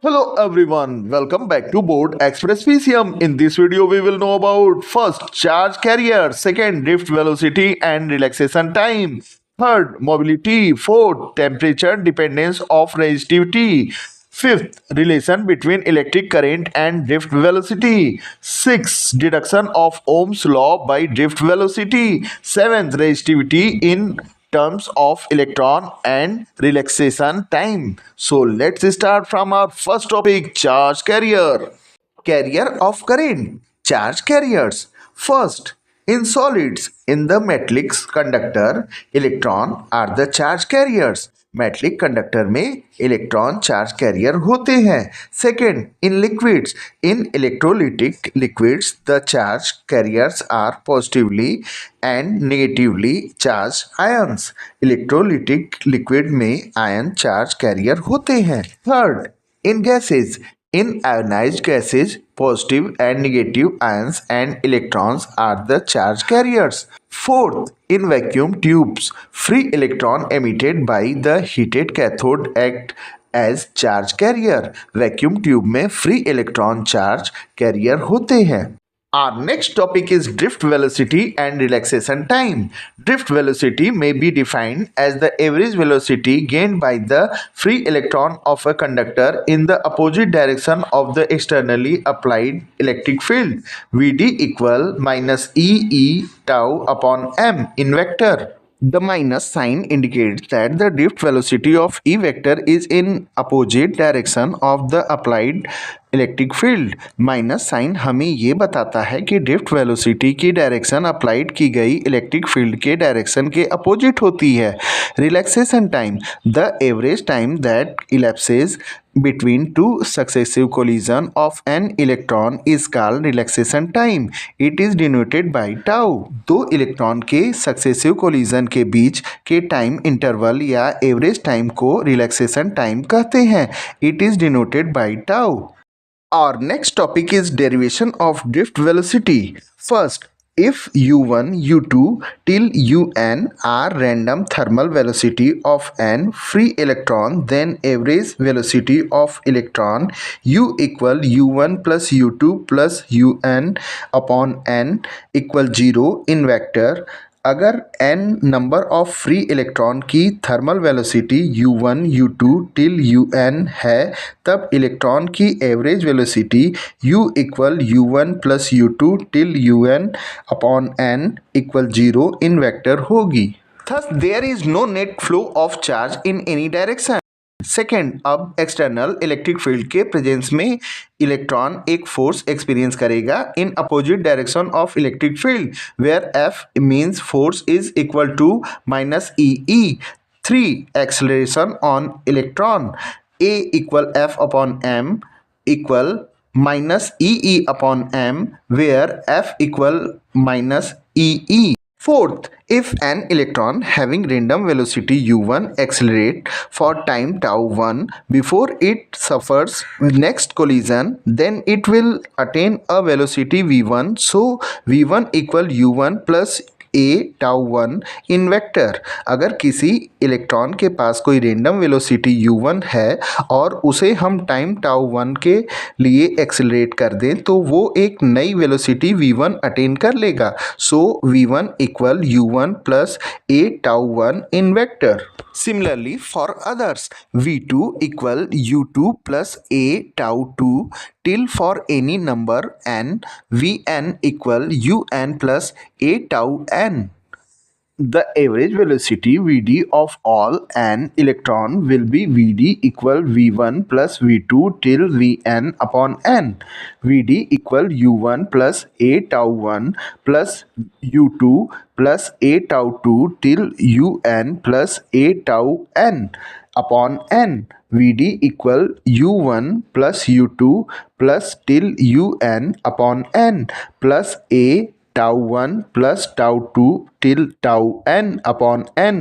Hello everyone, welcome back to Board Express PCM. In this video we will know about first charge carrier, second drift velocity and relaxation time, third mobility, fourth temperature dependence of resistivity, fifth relation between electric current and drift velocity, sixth deduction of Ohm's law by drift velocity, seventh resistivity in terms of electron and relaxation time. So let's start from our first topic, charge carrier. Carrier of current, charge carriers. First, in solids, in the metallic conductor, electron are the charge carriers. Metallic conductor में electron charge carrier होते हैं. Second, in liquids, in electrolytic liquids the charge carriers are positively and negatively charge ions. Electrolytic liquid में ion charge carrier होते हैं. Third, in gases, in ionized gases, positive and negative ions and electrons are the charge carriers. Fourth, in vacuum tubes, free electron emitted by the heated cathode act as charge carrier. Vacuum tube में free electron charge carrier होते हैं. Our next topic is drift velocity and relaxation time. Drift velocity may be defined as the average velocity gained by the free electron of a conductor in the opposite direction of the externally applied electric field. Vd equal minus E tau upon m in vector. The minus sign indicates that the drift velocity of E vector is in opposite direction of the applied electric field. Minus sign हमें ये बताता है कि drift velocity की direction applied की गई electric field के direction के अपोजिट होती है. Relaxation time, the average time that elapses between two successive collision of an electron is called relaxation time. It is denoted by tau. दो electron के successive collision के बीच के टाइम इंटरवल या average time को relaxation time कहते हैं. It is denoted by tau. Our next topic is derivation of drift velocity. First, if u1, u2 till un are random thermal velocity of an free electron, then average velocity of electron u equal u1 plus u2 plus un upon n equal 0 in vector. अगर n number of free electron की thermal velocity u1, u2 till un है, तब electron की average velocity u equal u1 plus u2 till un upon n equal 0 in vector होगी. Thus there is no net flow of charge in any direction. Second, अब external electric field के presence में electron एक force experience करेगा in opposite direction of electric field where F means force is equal to minus e. Three, acceleration on electron, a equal F upon m equal minus e upon m where F equal minus e. Fourth, if an electron having random velocity u1 accelerate for time tau 1 before it suffers next collision, then it will attain a velocity v1. So v1 equal u1 plus a tau 1 in vector. अगर किसी electron के पास कोई random velocity u1 है और उसे हम time tau 1 के लिए एक्सेलरेट कर दें तो वो एक नई वेलोसिटी v1 अटेन कर लेगा. सो v1 equal u1 plus a tau 1 in vector. Similarly, for others, v2 equal u2 plus a tau 2 till for any number n, vn equal un plus a tau n. The average velocity Vd of all an electron will be Vd equal v1 plus v2 till vn upon n. Vd equal u1 plus a tau 1 plus u2 plus a tau 2 till un plus a tau n upon n. Vd equal u1 plus u2 plus till un upon n plus a tau 1 plus tau 2 till tau n upon n.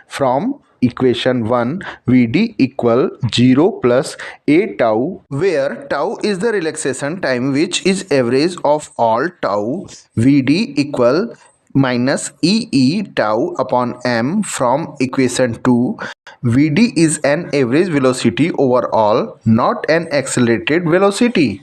From equation 1, Vd equal 0 plus a tau, where tau is the relaxation time which is average of all tau. Vd equal minus E tau upon m from equation 2. Vd is an average velocity overall, not an accelerated velocity.